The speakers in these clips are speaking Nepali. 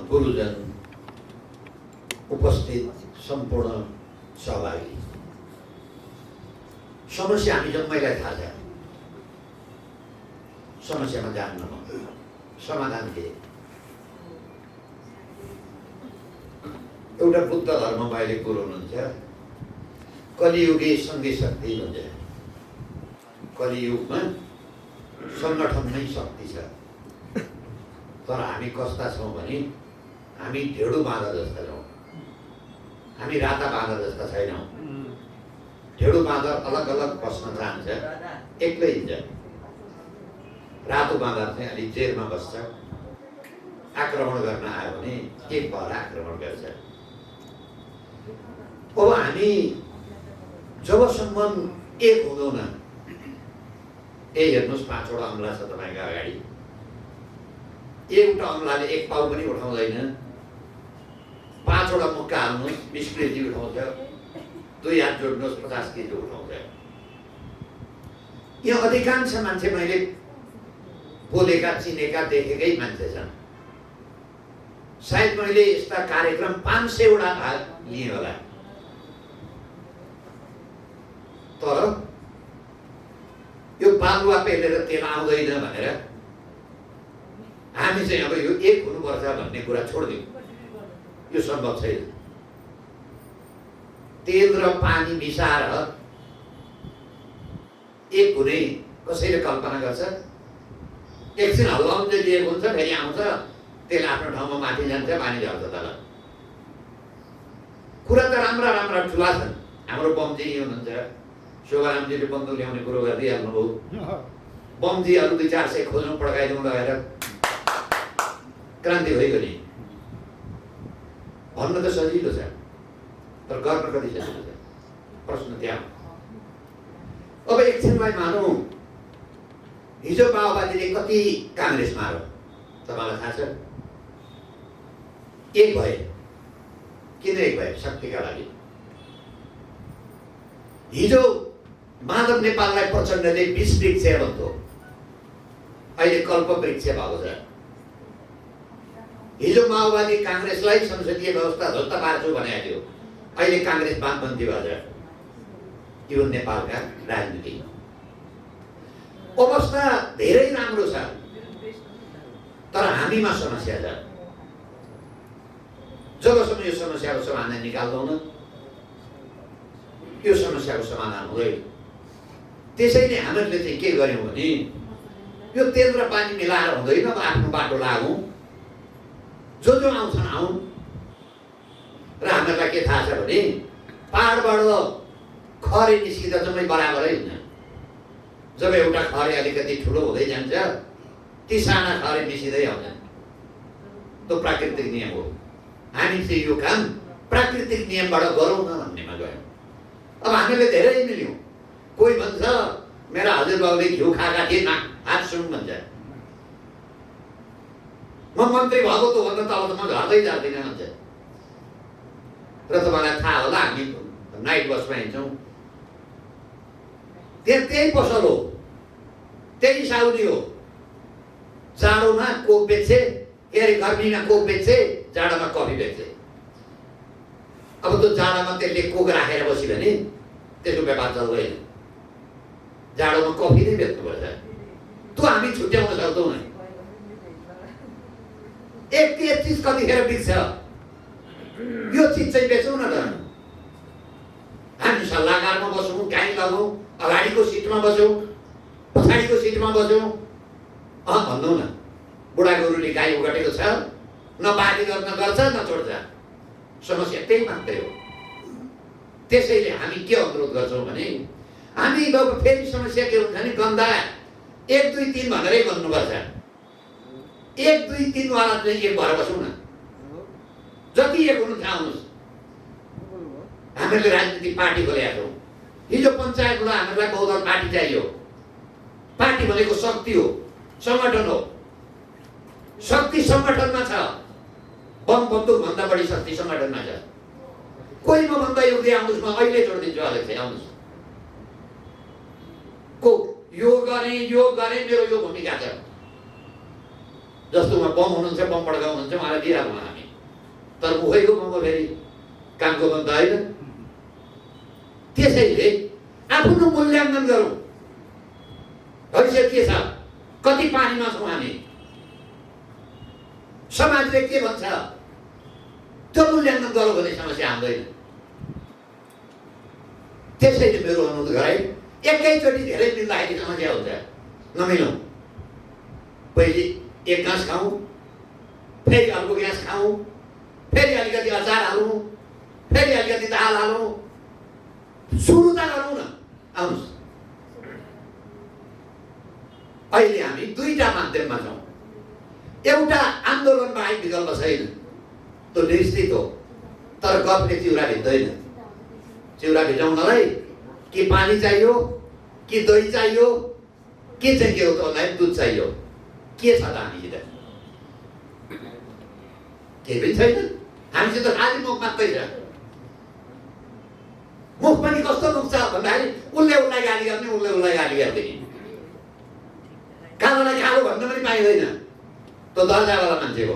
गुरुजन, उपस्थित सम्पूर्ण सहभागी, समस्या हामी जम्मैलाई थाहा छ। समस्यामा जान्न समाधान के? एउटा बुद्ध धर्ममा अहिले कुरो हुनुहुन्छ, कलियुगी सङ्घीय शक्ति भन्छ। कलियुगमा सङ्गठन नै शक्ति छ। तर हामी कस्ता छौँ भने हामी ढेडु बाँधा जस्ता छौँ। हामी राता बाँधा जस्ता छैनौँ। ढेडु बाँदर अलग अलग बस्न चाहन्छ, एक्लै हिँड्छ। रातो बाँदर चाहिँ अलिक जेलमा बस्छ, आक्रमण गर्न आयो भने एक भएर आक्रमण गर्छ। अब हामी जबसम्म एक हुँदैन, हेर्नुहोस् 5 वटा अम्ला छ तपाईँको अगाडि, एउटा अम्लाले एक पाउ पनि उठाउँदैन। 5 वटा मुक्का हाल्नुहोस् 20 केजी उठाउँछ, 2 हात जोड्नुहोस् 50 केजी उठाउँछ। यहाँ अधिकांश मान्छे मैले बोलेका, चिनेका, देखेकै मान्छे छन्। सायद मैले यस्ता कार्यक्रम 500 वटा भाग लिएँ होला। तर यो बालुवा पेलेर तेल आउँदैन भनेर हामी चाहिँ अब यो एक हुनुपर्छ भन्ने कुरा छोडिदिउँ। यो सम्भव छैन। तेल र पानी मिसाएर एक हुने कसैले कल्पना गर्छ? एकछिन हल्लाउन चाहिँ दिएको हुन्छ, फेरि आउँछ, तेल आफ्नो ठाउँमा माथि जान्छ, पानी झर्छ तल। कुरा त राम्रा राम्रा ठुला छन्। हाम्रो बमजी हुनुहुन्छ, शोभारामजीले बन्दुक ल्याउने कुरो गरिदिइहाल्नुभयो। बमजीहरू 200-400 खोज्नु पड्काइदिउँ लगाएर क्रान्ति भइगयो नि। भन्न त सजिलो छ, तर गर्न कति सजिलो छ? प्रश्न त्यहाँ। अब एकछिनलाई मानौँ हिजो माओवादीले कति काङ्ग्रेस मार्यो तपाईँलाई थाहा छ? एक भए। किन एक भए? शक्तिका लागि। हिजो माधव नेपाललाई प्रचण्डले विष वृक्ष भन्थ्यो, अहिले कल्प वृक्ष भएको छ। हिजो माओवादी काङ्ग्रेसलाई संसदीय व्यवस्था ध्वस्त पार्छु भनेको थियो, अहिले काङ्ग्रेस वामपन्थी भन्छ। यो नेपालका राजनीति अवस्था धेरै राम्रो छ, तर हामीमा समस्या छ। जबसम्म यो समस्याको समाधान निकाल्दैन, यो समस्याको समाधान हुँदैन। त्यसैले हामीले चाहिँ के गर्यौँ भने यो तेल र पानी मिलाएर हुँदैन, आफ्नो बाटो लागौँ, जो आउँछन् आउन्। र हामीलाई के थाहा छ भने पहाडबाट खरे निस्किँदा जम्मै बराबरै हुन्छ। जब एउटा खरे अलिकति ठुलो हुँदै जान्छ, ती साना खरे मिसिँदै आउँछन्। त्यो प्राकृतिक नियम हो। हामी चाहिँ यो काम प्राकृतिक नियमबाट गरौँ न भन्नेमा गयौँ। अब हामीले धेरै मिल्यौँ। कोही भन्छ मेरा हजुरबाउले घिउ खाएका थिए, हात सुन भन्छ। म मन्त्री भएको त भन्दा त अब त म झर्दै जाँदिनँ भन्छ। र तपाईँलाई थाहा होला हामी नाइट बसमा हिँड्छौँ, त्यही पसल हो, त्यही साउदी हो। जाडोमा कोक बेच्छे, गर्मीमा कोक बेच्छे, जाडोमा कफी बेच्छे। अब त्यो जाडोमा त्यसले कोक राखेर बस्यो भने त्यसको व्यापार चल्दैन। जाडोमा कफी नै बेच्नुपर्छ। त्यो हामी छुट्याउन सक्दैनौँ। एक चिज कतिखेर बिग्छ, यो चिज चाहिँ बेचौँ न त। हामी सल्लाहकारमा बसौँ, काहीँ लगाउँ, अगाडिको सिटमा बसौँ, पछाडिको सिटमा बसौँ, भनौँ न। बुढा गोरुले गाई उगटेको छ, न बाली गर्न गर्छ न छोड्छ। समस्या त्यही मात्रै हो। त्यसैले हामी के अनुरोध गर्छौँ भने हामी अब फेरि समस्या के हुन्छ भने गन्दा 1 2 3 भनेरै गर्नुपर्छ। 1 2 3 वाला चाहिँ एक भएर बसौँ न। जति एक हुनु चाहनुहोस्। हामीले राजनीतिक पार्टी खोलेका छौँ। हिजो पञ्चायतमा हामीलाई बहुदल पार्टी चाहियो। पार्टी भनेको शक्ति हो, सङ्गठन हो। शक्ति सङ्गठनमा छ। बम बन्दुक भन्दा बढी शक्ति सङ्गठनमा छ। कोही म भन्दा योग्य आउनुहोस्, म अहिले जोडिदिन्छु अध्यक्ष, आउनुहोस्। को यो गरेँ मेरो यो भूमिका छ। जस्तो उहाँ बम हुनुहुन्छ, बम पड्काउनुहुन्छ, उहाँलाई दिइहाल्नु हामी। तर मुखैको मोमो फेरि कामको बन्द होइन। त्यसैले आफ्नो मूल्याङ्कन गरौँ। भविष्य के छ, कति पानीमा छौँ हामी, समाजले के भन्छ, त्यो मूल्याङ्कन गरौँ भने समस्या आउँदैन। त्यसैले मेरो अनुरोध गराए एकैचोटि धेरै मिल्दाखेरि समस्या हुन्छ, नमिलौँ। पहिले एक घाँस खाऊँ, फेरि अर्को घाँस खाऊँ, फेरि अलिकति अचार हालौँ, फेरि अलिकति दाल हालौँ, सुरु त गरौँ न। आउनुहोस्, अहिले हामी दुईटा माध्यममा छौँ। एउटा आन्दोलन बाहेक विकल्प छैन, त्यो निश्चित हो। तर गफले चिउरा भिज्दैन। चिउरा भिजाउनलाई कि पानी चाहियो, कि दही चाहियो, के चाहिँ के हो त भन्दाखेरि दुध चाहियो। के छ त हामीसित? केही पनि छैन। हामीसित खालि मुख मात्रै छ। मुख पनि कस्तो मुख छ भन्दाखेरि उसले उसलाई गाली गर्ने, उसले उसलाई गाली गर्ने। कालोलाई कालो भन्न पनि पाइँदैन। त्यो दर्जावाला मान्छे हो।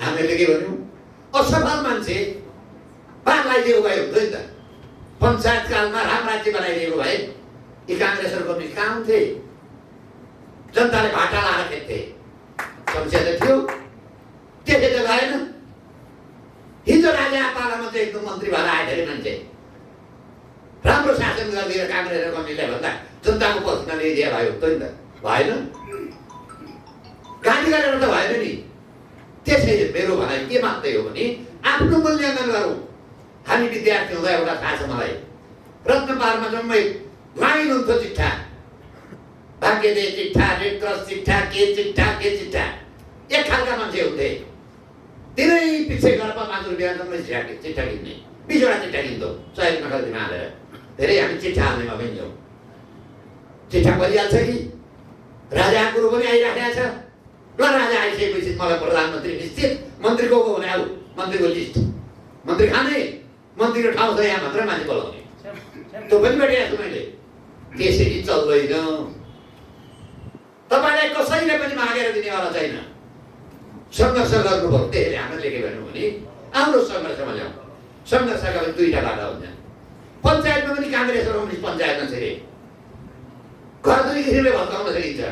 हामीले के भन्यौँ, असफल मान्छे पार लगाइदिएको भए हुन्थ्यो नि त। पञ्चायत कालमा राम राज्य बनाइदिएको भए यी काङ्ग्रेसहरूको पनि कहाँ हुन्थे? जनताले भाटा लाएर खेद्थे। समस्या त थियो, त्यसै त गएन। हिजो राजा पालामा चाहिँ एकदम मन्त्री भएर आए धेरै मान्छे। राम्रो शासन गरिदिएर काङ्ग्रेस र कम्युनिस्टलाई भन्दा जनताको पक्षमा ल्याइदिए भयो त नि त, भएन। गाली गरेर त भएन नि। त्यसैले मेरो भनाइ के मात्रै हो भने आफ्नो मूल्याङ्कन गरौँ। हामी विद्यार्थी हुँदा एउटा थाहा छ मलाई, रत्नपारमा जम्मै लाइन हुन्थ्यो चिट्ठा, भाग्यदे चिट्ठा, रेडक्रस चिट्ठा, के चिट्ठा, के चिट्ठा। एक खालका मान्छे हुन्थे, तिनै पछि गएर 5 रुपियाँ जम्मै चिट्ठा किन्ने। 20वटा चिट्ठा किन्छौँ 100 रुपियाँ खल्तीमा हालेर। धेरै हामी चिट्ठा हाल्नेमा पनि जाउँ। चिट्ठा परिहाल्छ कि राजाको कुरो पनि आइराखेको छ। ल राजा आइसकेपछि मलाई प्रधानमन्त्री निश्चित, मन्त्री को भने आऊ, मन्त्रीको लिस्ट, मन्त्री खाने, मन्त्रीको ठाउँ छ यहाँ भनेर मान्छे बोलाउने। त्यो पनि भेटेको छु मैले। त्यसरी चल्दैन। तपाईँलाई कसैले पनि मागेर दिनेवाला छैन। सङ्घर्ष गर्नुपर्छ। त्यसैले हामीले के भन्यौँ भने आफ्नो सङ्घर्षमा ल्याउँ। सङ्घर्षका पनि दुईटा बाटो हुन्छ। पञ्चायतमा पनि काङ्ग्रेसहरू पनि पञ्चायतमा छिरे घर दुई किसिमले भत्काउन सकिन्छ।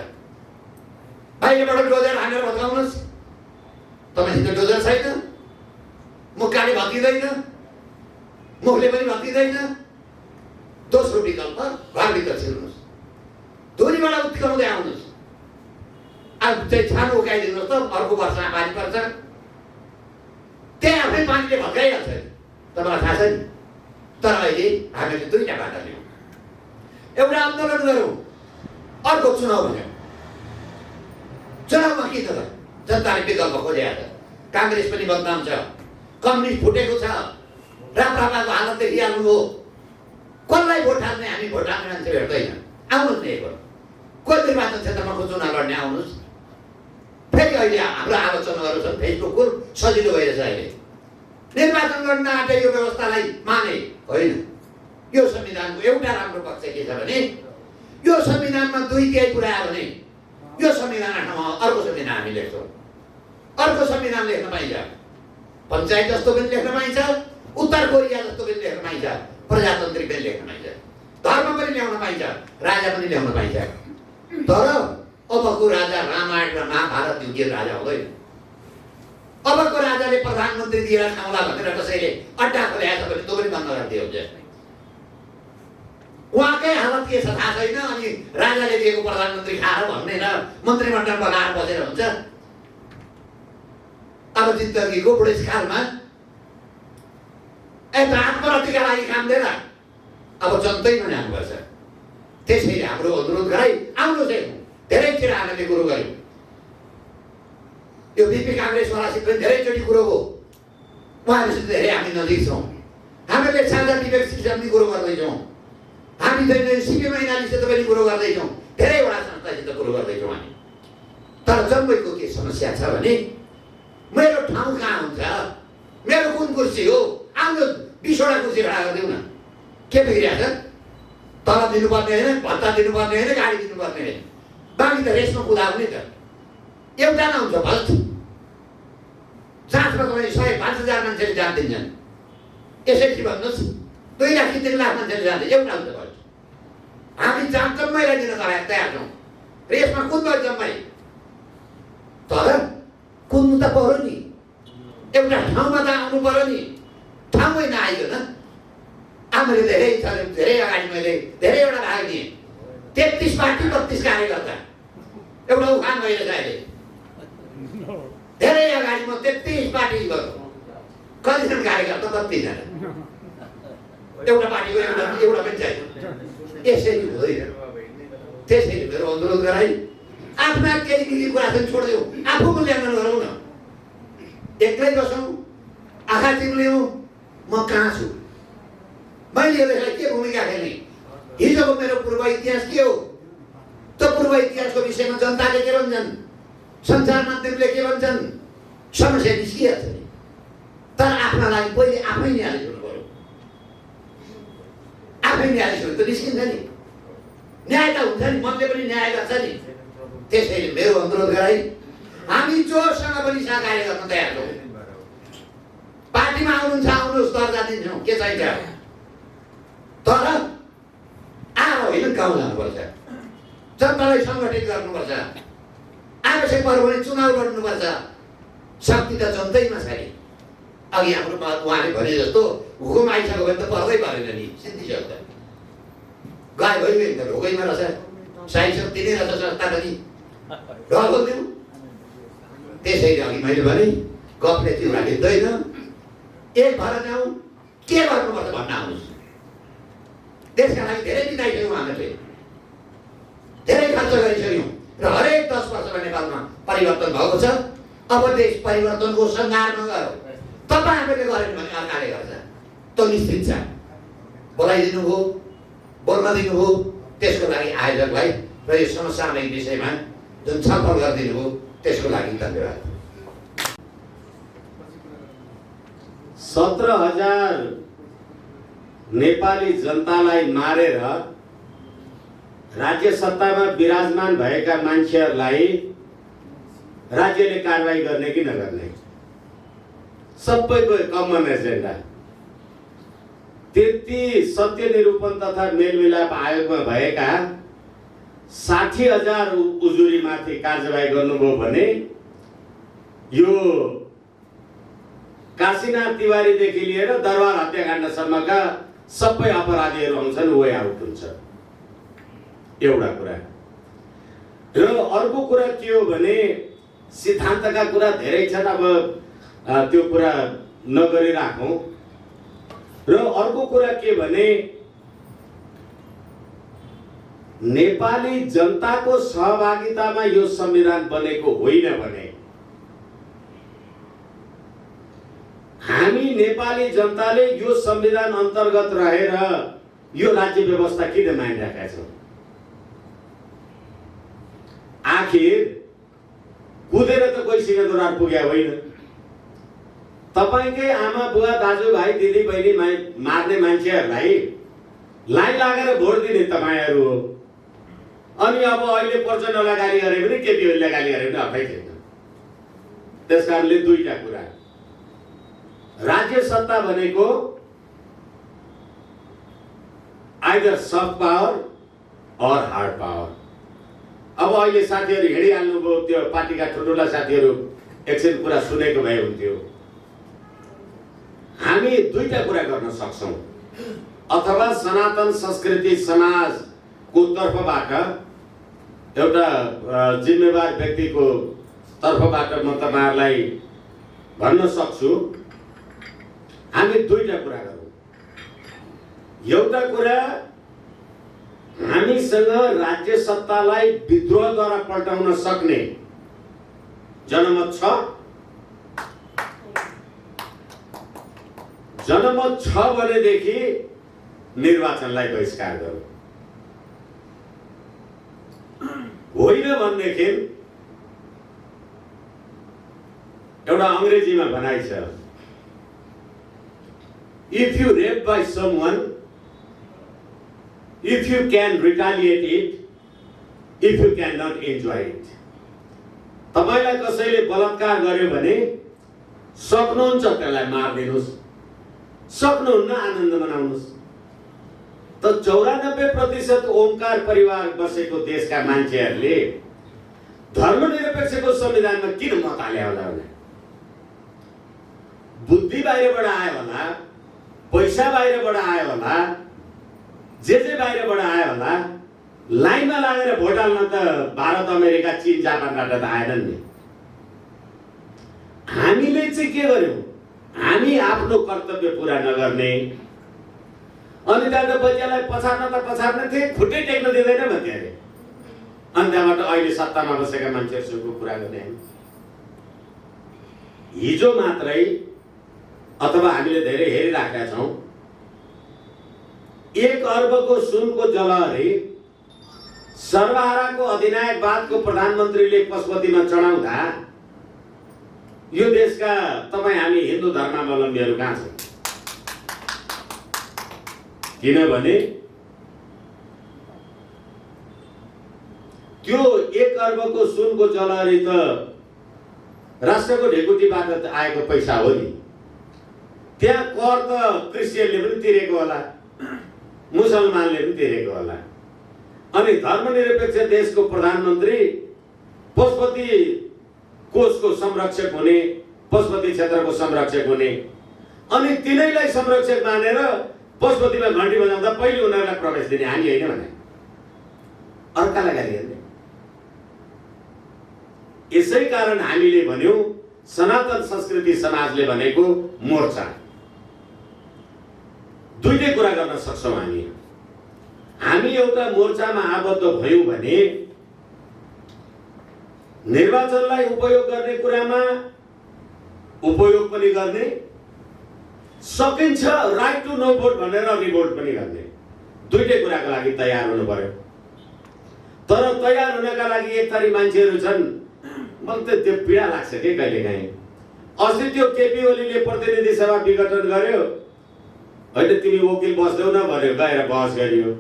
बाहिरबाट डोजर हानेर भत्काउनुहोस्, तपाईँसित डोजर छैन, मुखले भत्किँदैन, मुखले पनि भत्किँदैन। दोस्रो विकल्प घरभित्र छिर्नुहोस्, धुरीबाट उत्काउँदै आउनुहोस्। अब चाहिँ छानो उकाइदिनुहोस् त, अर्को वर्षमा पानी पर्छ, त्यहाँ आफै पानीले भत्काइहाल्छ। तपाईँलाई थाहा छ नि। तर अहिले हामीले दुईटा बाटो लियौँ। एउटा आन्दोलन गरौँ, अर्को चुनाव भन्यौँ। चुनावमा के त जनताले विकल्प खोजेको छ। काङ्ग्रेस पनि बदनाम छ, कम्युनिस्ट फुटेको छ, राप्रापाको हालत देखिहाल्नु हो। कसलाई भोट हाल्ने? हामी भोट हाल्ने मान्छे भेट्दैन। आउनुहोस् न एकपल्ट, कोही निर्वाचन क्षेत्रमा चुनाव लड्ने आउनुहोस्। फेरि अहिले हाम्रो आलोचनाहरू छन्, फेसबुकको सजिलो भइरहेछ अहिले। निर्वाचन लड्न आँटे यो व्यवस्थालाई माने होइन। यो संविधानको एउटा राम्रो पक्ष के छ भने यो संविधानमा दुई केही कुरा आयो भने यो संविधान ठाउँमा अर्को संविधान हामी लेख्छौँ। अर्को संविधान लेख्न पाइन्छ। पञ्चायत जस्तो पनि लेख्न पाइन्छ, उत्तर कोरिया जस्तो पनि लेख्न पाइन्छ, प्रजातान्त्रिक पनि लेख्न पाइन्छ, धर्म पनि ल्याउन पाइन्छ, राजा पनि ल्याउन पाइन्छ। तर अबको राजा रामायण र महाभारत युगीय राजा हुँदैन। अबको राजाले प्रधानमन्त्री दिएर खाउँला भनेर कसैले अड्डा खोलेको छ भने त्यो पनि बन्द गरिदियो हुन्छ। उहाँकै हालत के छ थाहा छैन, अनि राजाले दिएको प्रधानमन्त्री खाएर भन्ने र मन्त्रीमण्डल बनाएर बसेर हुन्छ। अब जिन्दगीको बुढेसकालमा यता आत्मरतिका लागि काम दिएर अब जनतैमा जानुपर्छ। त्यसैले हाम्रो अनुरोध गराइ आउनुहोस्, धेरैतिर हामीले कुरो गऱ्यौँ। यो बिपी काङ्ग्रेसवालासित पनि धेरैचोटि कुरो हो। उहाँहरूसित धेरै हामी नजिक छौँ। हामीले साझा विवेक सिस्टमले कुरो गर्दैछौँ। हामी चाहिँ सिपी मैनालीसित पनि कुरो गर्दैछौँ। धेरैवटा संस्थासित कुरो गर्दैछौँ हामी। तर जम्मैको के समस्या छ भने मेरो ठाउँ कहाँ हुन्छ, मेरो कुन कुर्सी हो, आउनु 20वटा कुर्सी खडा गरिदिउँ न। के बिग्रिएको छ? तलब दिनुपर्ने होइन, भत्ता दिनुपर्ने होइन, गाडी दिनुपर्ने होइन, बाँकी त रेसमा कुदाउने त। एउटा नहुन्छ भल्छ। जाँचमा तपाईँ 100-5,000 मान्छेले जान्दैनन्। यसरी भन्नुहोस् 2 लाख 3 लाख मान्छेले जान्दै एउटा हुन्छ भयो। हामी जम्मैलाई दिन तयार छौँ र यसमा कुद्छ जम्मै। तर कुद्नु त पर्यो नि, एउटा ठाउँमा त आउनु पर्यो नि। ठाउँमै नआइकन आमाले धेरै अगाडि मैले धेरैवटा भाग दिएँ। 33 पार्टी 32 कार्यकर्ता एउटा उखान भइरहेछ अहिले। धेरै अगाडि म 33 पार्टी गरौँ, कतिजना कार्यकर्ता 32 जना, एउटा पार्टीको एउटा पनि छैन। यसरी हुँदैन। त्यसैले मेरो अनुरोध गराइ आफ्ना केही कुरा चाहिँ छोडिदेऊ, आफू मूल्याङ्कन गरौँ न। एक्लै बसौँ, आँखा चिम्लियौँ म कहाँ छु, मैले यसलाई के भूमिका खेल्ने, हिजोको मेरो पूर्व इतिहास के हो, त्यो पूर्व इतिहासको विषयमा जनताले के भन्छन्, सञ्चार माध्यमले के भन्छन्, समस्या निस्किहाल्छ नि। तर आफ्ना लागि पहिले आफै न्यायाधीश हुनु पर्यो। आफै न्यायाधीश हुनु त निस्किन्छ नि, न्याय त हुन्छ नि, मनले पनि न्याय गर्छ नि। त्यसैले मेरो अनुरोध गराइ हामी जोसँग पनि सहकार्य गर्न तयार छौँ। पार्टीमा आउनुहुन्छ आउनुहोस्, दर्जा दिन्छौँ, के चाहिन्छ। तर आएर होइन, गाउँ जानुपर्छ, जनतालाई सङ्गठित गर्नुपर्छ, आवश्यक पर्यो भने चुनाव लड्नुपर्छ। शक्ति त जनतैमा छ नि। अघि हाम्रो उहाँले भने जस्तो हुकुम आइसक्यो भने त पर्दै परेन नि, सिद्धिसक्छ। गाई भइगयो नि त ढोकैमा रहेछ, साई शक्ति नै रहेछ संस्था पनि, डर बोल्थ्यौँ। त्यसैले अघि मैले भने गफले चिउरा हिँड्दैन, एक भएर जाउँ, के गर्नुपर्छ भन्न आउनुहोस्। त्यसका लागि धेरै बिताइसक्यौँ, हामीले धेरै खर्च गरिसक्यौँ र हरेक 10 वर्षमा नेपालमा परिवर्तन भएको छ। अब देश परिवर्तनको सङ्घारमा गयो। तपाईँहरूले गरेन भने अर्काले गर्छ, त्यो निश्चित छ। बोलाइदिनु हो, बोल्न दिनुभयो, त्यसको लागि आयोजकलाई र यो समसामयिक विषयमा जुन छलफल गरिदिनु हो त्यसको लागि धन्यवाद। 17,000 नेपाली जनतालाई मारेर राज्य सत्तामा विराजमान भएका मान्छेहरूलाई राज्यले कारबाही गर्ने कि नगर्ने, सबैको कमन एजेन्डा। त्यति सत्य निरूपण तथा मेलमिलाप आयोगमा भएका 60,000 उजुरीमाथि कारबाही गर्नुभयो भने यो काशीनाथ तिवारीदेखि लिएर दरबार हत्याकाण्डसम्मका सबै अपराधीहरू आउँछन्, वे आउट हुन्छ। एउटा कुरा। र अर्को कुरा के हो भने सिद्धान्तका कुरा धेरै छन्, अब त्यो कुरा नगरिराखौँ। र अर्को कुरा के भने नेपाली जनताको सहभागितामा यो संविधान बनेको होइन भने हामी नेपाली जनताले यो संविधान अन्तर्गत रहेर यो राज्य व्यवस्था किन मानिरहेका छौँ। आखिर कुदेर त कोही सिंहदरबार पुग्या होइन। तपाईकै आमा बुवा दाजुभाइ दिदी बहिनी मार्ने मान्छेहरूलाई लाइन लागेर भोट दिने तपाईँहरू हो। अनि अब अहिले पर्चनलाई गाली गरे पनि केपी ओलीलाई गाली गरे पनि अफै छैन। त्यसकारणले दुईटा कुरा, राज्य सत्ता भनेको आइदर सफ्ट पावर और हार्ड पावर। अब अहिले साथीहरू हिँडिहाल्नुभयो, त्यो पार्टीका ठुल्ठुला साथीहरू एकछिन कुरा सुनेको भए हुन्थ्यो। हामी दुईटा कुरा गर्न सक्छौँ, अथवा सनातन संस्कृति समाजको तर्फबाट एउटा जिम्मेवार व्यक्तिको तर्फबाट म तपाईहरुलाई भन्न सक्छु, हामी दुईटा कुरा गरौँ। एउटा कुरा, हामीसँग राज्य सत्तालाई विद्रोहद्वारा पल्टाउन सक्ने जनमत छ। जनमत छ भनेदेखि निर्वाचनलाई बहिष्कार गरौँ। होइन भनेदेखि एउटा अंग्रेजीमा भनाइ छ, if you rape by someone, if you can retaliate it, if you cannot enjoy it. तपाईलाई कसैले बलात्कार गर्यो भने सक्नुहुन्छ त्यसलाई मारिदिनुहोस्, सक्नुहुन्न आनन्द मनाउनुहोस्। त 94% ओमकार परिवार बसेको देशका मान्छेहरूले धर्मनिरपेक्षको संविधानमा किन मत हाले होला? बुद्धि बाहिरबाट आयो होला, पैसा बाहिरबाट आयो होला, जे बाहिरबाट आयो होला। लाइनमा लागेर भोट हाल्न त भारत, अमेरिका, चीन, जापानबाट त आएनन् नि। हामीले चाहिँ के गर्यौं? हामी आफ्नो कर्तव्य पुरा नगर्ने, अनि त्यहाँको बच्चालाई पछाड्न त पछाड्न थिए, खुट्टै टेक्न दिँदैन भन्थे अरे। अनि त्यहाँबाट अहिले सत्तामा बसेका मान्छेहरूसँग कुरा गर्ने हामी। हिजो मात्रै अथवा हामीले धेरै हेरिराखेका छौँ, 1 अर्बको सुनको जलहरी सर्वहाराको अधिनायकवादको प्रधानमन्त्रीले पशुपतिमा चढाउँदा यो देशका तपाईँ हामी हिन्दू धर्मावलम्बीहरू कहाँ छौँ? किनभने त्यो 1 अर्बको सुनको जलहरी त राष्ट्रको ढेकुटीबाट आएको पैसा हो नि। त्यहाँ कर त क्रिस्चियनले पनि तिरेको होला, मुसलमानले पनि तिरेको होला। अनि धर्मनिरपेक्ष देशको प्रधानमन्त्री पशुपति कोषको संरक्षक हुने, पशुपति क्षेत्रको संरक्षक हुने, अनि तिनैलाई संरक्षक मानेर पशुपतिमा घन्टी बजाउँदा पहिले उनीहरूलाई प्रवेश दिने, हामी होइन भने अर्कालाई गाली गर्ने। यसै कारण हामीले भन्यौं सनातन संस्कृति समाजले भनेको मोर्चा। दुईटै कुरा गर्न सक्छौं हामी एउटा मोर्चामा आबद्ध भयौं भने निर्वाचनलाई उपयोग गर्ने कुरामा उपयोग पनि गर्ने, सकिन्छ राइट टु नो भोट भनेर रिभोल्ट पनि गर्ने। दुईटै कुराको लागि तयार हुनु पर्यो। तर तयार हुनका लागि एक थरी मान्छेहरू छन्, मलाई त त्यो पीडा लाग्छ के कहिलेकाहीँ। अस्ति त्यो केपी ओलीले प्रतिनिधि सभा विघटन गर्यो, होइन तिमी वकिल बस्दैौ न भन्यो, गएर बहस गरियो।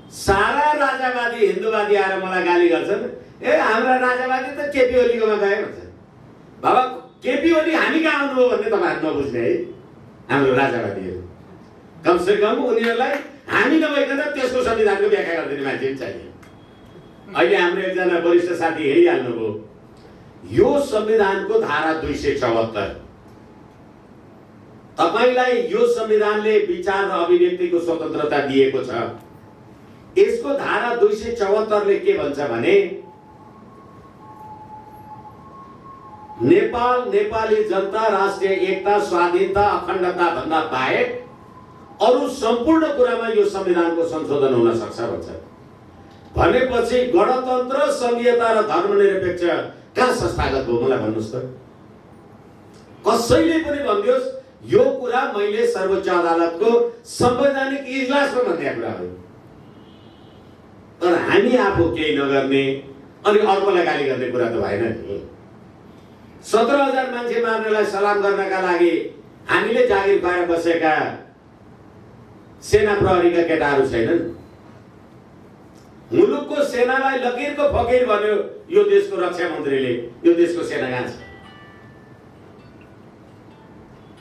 सारा राजावादी हिन्दूवादी आएर मलाई गाली गर्छन्, ए हाम्रा राजावादी त केपी ओलीकोमा गए भन्छ। बाबा केपी ओली हामी कहाँ आउनु हो भन्ने तपाईहरु नबुझ्ने है। हाम्रो राजावादीहरू कमसे कम उनीहरूलाई हामी नभइकन त्यसको संविधानको व्याख्या गरिदिने मान्छे पनि चाहियो। अहिले हाम्रो एकजना वरिष्ठ साथी हेरिहाल्नुभयो, यो संविधानको धारा 274, तपाईलाई यो संविधानले विचार र अभिव्यक्तिको स्वतन्त्रता दिएको छ। यसको धारा 274 ले के भन्छ भने नेपाल, नेपाली जनता, राष्ट्रिय एकता, स्वाधीनता, अखण्डता भन्दा बाहेक अरु सम्पूर्ण कुरामा यो संविधानको संशोधन हुन सक्छ भन्छ। भनेपछि गणतन्त्र, संघीयता र धर्मनिरपेक्ष कहाँ संस्थागत हो मलाई भन्नुस् त। कसैले पनि भन्दियोस् यो कुरा मैले सर्वोच्च अदालतको संवैधानिक इजलासमा भन्ने कुरा हो। तर हामी आफू केही नगर्ने अनि अर्कोलाई गाली गर्ने कुरा त भएन नि। 17,000 मान्छे मार्नलाई सलाम गर्नका लागि हामीले जागिर पाएर बसेका सेना प्रहरीका केटाहरू छैनन्। मुलुकको सेनालाई लकीरको फकीर भन्यो यो देशको रक्षा मन्त्रीले। यो देशको सेना कहाँ छ?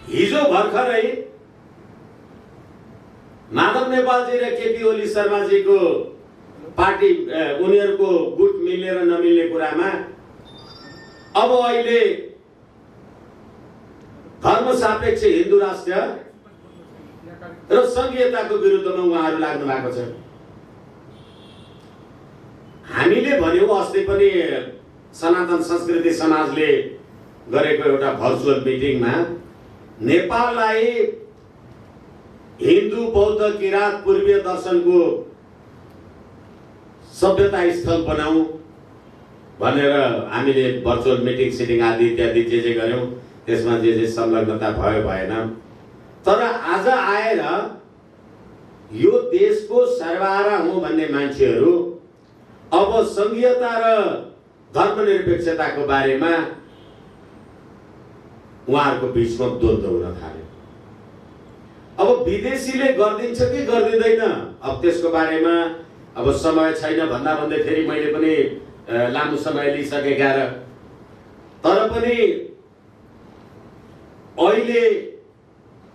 हिजो भर्खरै माधव नेपालजी र केपी ओली शर्माजीको पार्टी उनीहरूको गुट मिलेर नमिल्ने कुरामा अब अहिले धर्मसापेक्ष हिन्दू राष्ट्र र संघीयताको विरुद्धमा उहाँहरू लाग्नु भएको छ। हामीले भन्यौं अस्ति पनि सनातन संस्कृति समाजले गरेको एउटा भर्चुअल मिटिङमा नेपाललाई हिन्दू, बौद्ध, किराँत, पूर्वीय दर्शनको सभ्यता स्थल बनाऊ भनेर हामीले भर्चुअल मिटिङ सिटिङ आदि इत्यादि जे गर्यौं। त्यसमा जे संलग्नता भयो भएन। तर आज आएर यो देशको सर्वहारा हो भन्ने मान्छेहरू अब संघीयता र धर्मनिरपेक्षताको बारेमा उहाँहरूको बीचमा द्वन्द्व हुन थाल्यो। अब विदेशीले गर्दिन्छ कि गर्दिँदैन अब त्यसको बारेमा अब समय छैन भन्दा भन्दै फेरि मैले पनि लामो समय लिइसकेका र तर पनि अहिले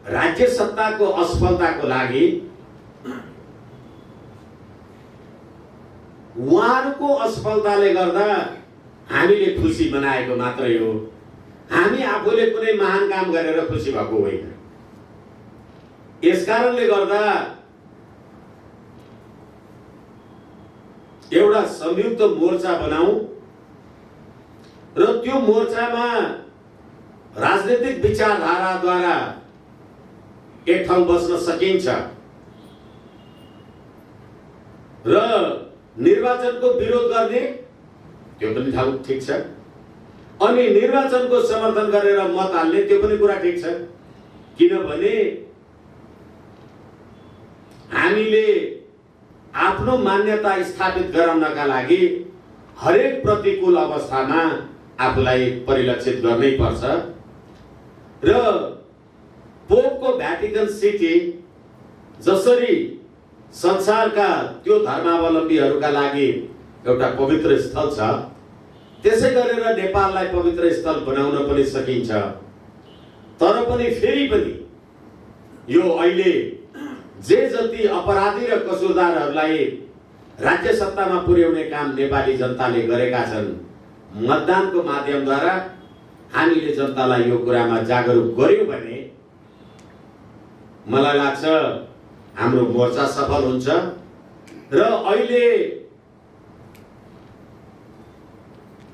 राज्य सत्ताको असफलताको लागि उहाँहरूको असफलताले गर्दा हामीले खुसी मनाएको मात्रै हो। हामी आफूले कुनै महान काम गरेर खुसी भएको होइन। यसकारणले गर्दा एउटा संयुक्त मोर्चा बनाऊ र त्यो मोर्चामा राजनीतिक विचारधाराद्वारा एक ठाउँ बस्न सकिन्छ र निर्वाचनको विरोध गर्ने त्यो पनि ठाउँ ठिक छ, अनि निर्वाचनको समर्थन गरेर मत हाल्ने त्यो पनि कुरा ठिक छ। किनभने हामीले आफ्नो मान्यता स्थापित गराउनका लागि हरेक प्रतिकूल अवस्थामा आफूलाई परिलक्षित गर्नै पर्छ र पोपको भ्याटिकन सिटी जसरी संसारका त्यो धर्मावलम्बीहरूका लागि एउटा पवित्र स्थल छ, त्यसै गरेर नेपाललाई पवित्र स्थल बनाउन पनि सकिन्छ। तर पनि फेरि पनि यो अहिले जे जति अपराधी र कसुरदारहरूलाई राज्य सत्तामा पुर्याउने काम नेपाली जनताले गरेका छन्, मतदानको माध्यमद्वारा हामीले जनतालाई यो कुरामा जागरुक गर्यौं भने मलाई लाग्छ हाम्रो मोर्चा सफल हुन्छ। र अहिले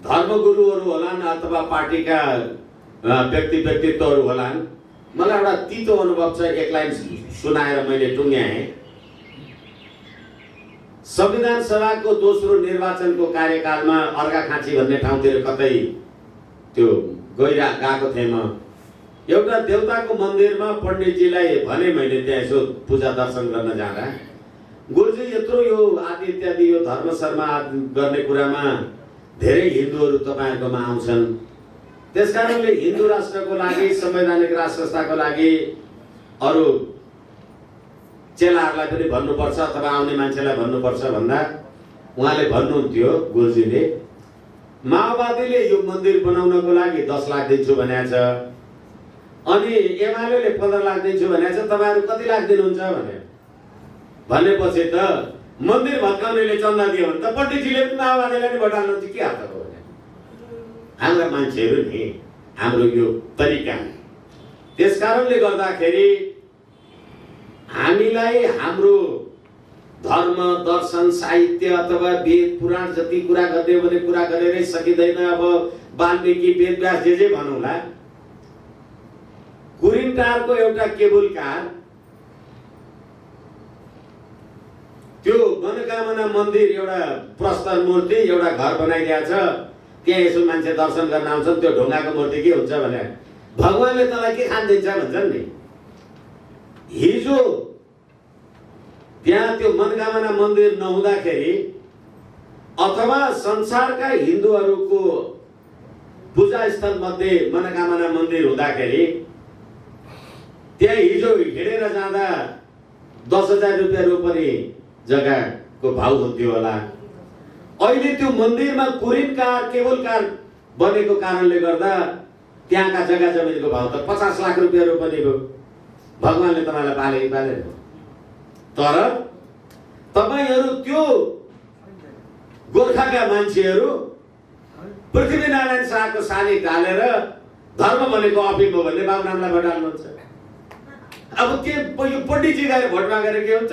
धर्मगुरुहरू होलान् अथवा पार्टीका व्यक्तित्वहरू होलान्, मलाई एउटा तितो अनुभव छ। एक लाइन सुनाएर मैले टुङ्ग्याएँ। संविधान सभाको दोस्रो निर्वाचनको कार्यकालमा अर्घाखाँची भन्ने ठाउँतिर कतै त्यो गएको थिएँ म। एउटा देवताको मन्दिरमा पण्डितजीलाई भने मैले त्यहाँ यसो पूजा दर्शन गर्न जाँदा, गुरुजी यत्रो यो आदि इत्यादि यो धर्म शर्मा गर्ने कुरामा धेरै हिन्दूहरू तपाईँहरूकोमा आउँछन्, त्यसकारणले हिन्दू राष्ट्रको लागि, संवैधानिक राष्ट्र संस्थाको लागि अरू चेलाहरूलाई पनि भन्नुपर्छ अथवा आउने मान्छेलाई भन्नुपर्छ भन्दा उहाँले भन्नुहुन्थ्यो, गुरुजीले, माओवादीले यो मन्दिर बनाउनको लागि 10 लाख दिन्छु भनेको छ, अनि एमाले 15 लाख दिन्छु भनेको छ, तपाईँहरू कति लाख दिनुहुन्छ भनेपछि त मन्दिर भत्काउनेले चन्दा दियो भने त पण्डितजीले पनि माओवादीलाई नि भटाल्नुहुन्छ के हात हो भने हाम्रा मान्छेहरू नि हाम्रो यो तरिका। त्यसकारणले गर्दाखेरि हामीलाई हाम्रो धर्म, दर्शन, साहित्य अथवा वेद पुराण जति कुरा गर्ने भने कुरा गरेरै सकिँदैन। अब वाल्मीकि, वेदव्यास जे भनौँला, कुरिनटारको एउटा केबुल कार त्यो मनोकामना मन्दिर एउटा प्रस्तर मूर्ति एउटा घर बनाइदिएको छ, त्यहाँ यसो मान्छे दर्शन गर्न आउँछन्, त्यो ढुङ्गाको मूर्ति के हुन्छ भने भगवानले तँलाई के खान दिन्छ भन्छन् नि। हिजो त्यहाँ त्यो मनोकामना मन्दिर नहुँदाखेरि अथवा संसारका हिन्दूहरूको पूजा स्थल मध्ये मनोकामना मन्दिर हुँदाखेरि त्यहाँ हिजो हिँडेर जाँदा 10,000 रुपियाँ रोपनी जग्गाको भाउ हुन्थ्यो होला। अहिले त्यो मन्दिरमा कुरिन कार, केबुल कार बनेको कारणले गर्दा त्यहाँका जग्गा जमिनको भाउ त 50 लाख रुपियाँ रोपनी भयो। भगवानले तपाईँलाई पाले कि पालेन? तर तपाईँहरू त्यो गोर्खाका मान्छेहरू पृथ्वीनारायण शाहको शालिग ढालेर धर्म भनेको अफिम हो भन्ने बाबुरामलाई भटाल्नुहुन्छ। अब के यो पण्डितजी गएर भोट मागेर के हुन्छ,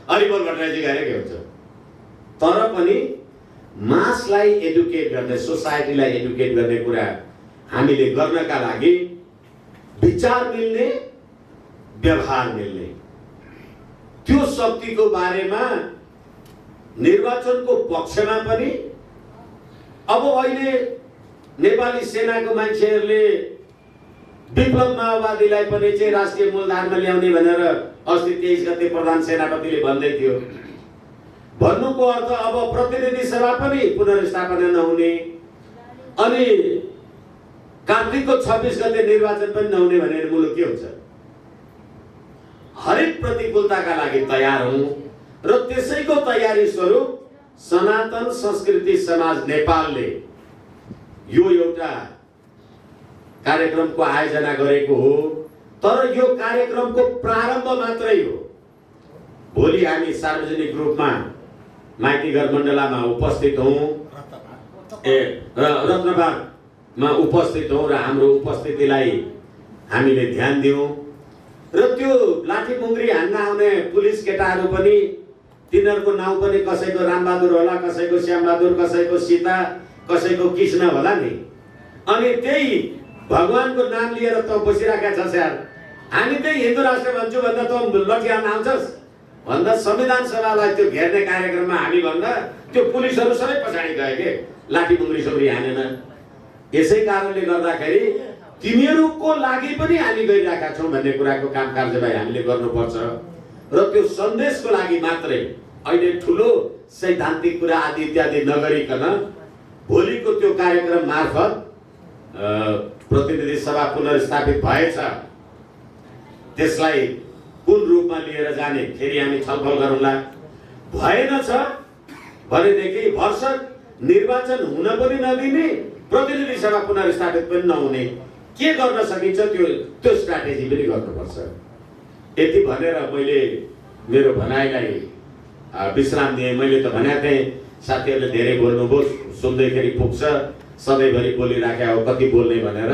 हरिबोल भट्टराईजी गएर के हुन्छ? तर पनि मासलाई एडुकेट गर्ने, सोसाइटीलाई एडुकेट गर्ने कुरा हामीले गर्नका लागि विचार मिल्ने, व्यवहार मिल्ने, त्यो शक्तिको बारेमा निर्वाचनको पक्षमा पनि अब अहिले नेपाली सेनाको मान्छेहरूले विप्लव माओवादीलाई पनि चाहिँ राष्ट्रिय मूलधारमा ल्याउने भनेर अस्ति 23 गते प्रधान सेनापतिले भन्दै थियो। भन्नुको अर्थ अब प्रतिनिधि सभा पनि पुनर्स्थापना नहुने अनि कार्तिकको 26 गते निर्वाचन पनि नहुने भनेर मुलुक के हुन्छ? हरेक प्रतिकूलताका लागि तयार हौं र त्यसैको तयारी स्वरूप सनातन संस्कृति समाज नेपालले यो एउटा कार्यक्रमको आयोजना गरेको हो, तर यो कार्यक्रमको प्रारम्भ मात्रै हो। भोलि हामी सार्वजनिक रूपमा माइतीघर मण्डलामा उपस्थित हौँ, रत्नबागमा उपस्थित हौँ र हाम्रो उपस्थितिलाई हामीले ध्यान दिउँ र त्यो लाठी मुङ्ग्री हान्न आउने पुलिस केटाहरू पनि, तिनीहरूको नाउँ पनि कसैको रामबहादुर होला, कसैको श्यामबहादुर, कसैको सीता, कसैको कृष्ण होला नि। अनि त्यही भगवानको नाम लिएर त बसिराखेका छस् यार। हामी त्यही हिन्दू राष्ट्र भन्छु भन्दा त लठी हान्न आउँछस् भन्दा संविधान सभालाई त्यो घेर्ने कार्यक्रममा हामी भन्दा त्यो पुलिसहरू सबै पछाडि गए के, लाठी मुङ्ग्री सुङ्ग्री हानेन। यसै कारणले गर्दाखेरि तिमीहरूको लागि पनि हामी गरिरहेका छौँ भन्ने कुराको काम कार्यवाही हामीले गर्नुपर्छ र त्यो सन्देशको लागि मात्रै अहिले ठुलो सैद्धान्तिक कुरा आदि इत्यादि नगरिकन भोलिको त्यो कार्यक्रम मार्फत प्रतिनिधि सभा पुनर्स्थापित भएछ, त्यसलाई कुन रूपमा लिएर जाने फेरि हामी छलफल गरौँला। भएन छ भनेदेखि भरसक निर्वाचन हुन पनि नदिने, प्रतिनिधि सभा पुनर्स्थापित पनि नहुने, के गर्न सकिन्छ त्यो स्ट्राटेजी पनि गर्नुपर्छ। यति भनेर मैले मेरो भनाइलाई विश्राम दिएँ। मैले त भनेको थिएँ साथीहरूले धेरै बोल्नुभयो, सुन्दैखेरि पुग्छ, सधैँभरि बोलिराखे हो कति बोल्ने भनेर।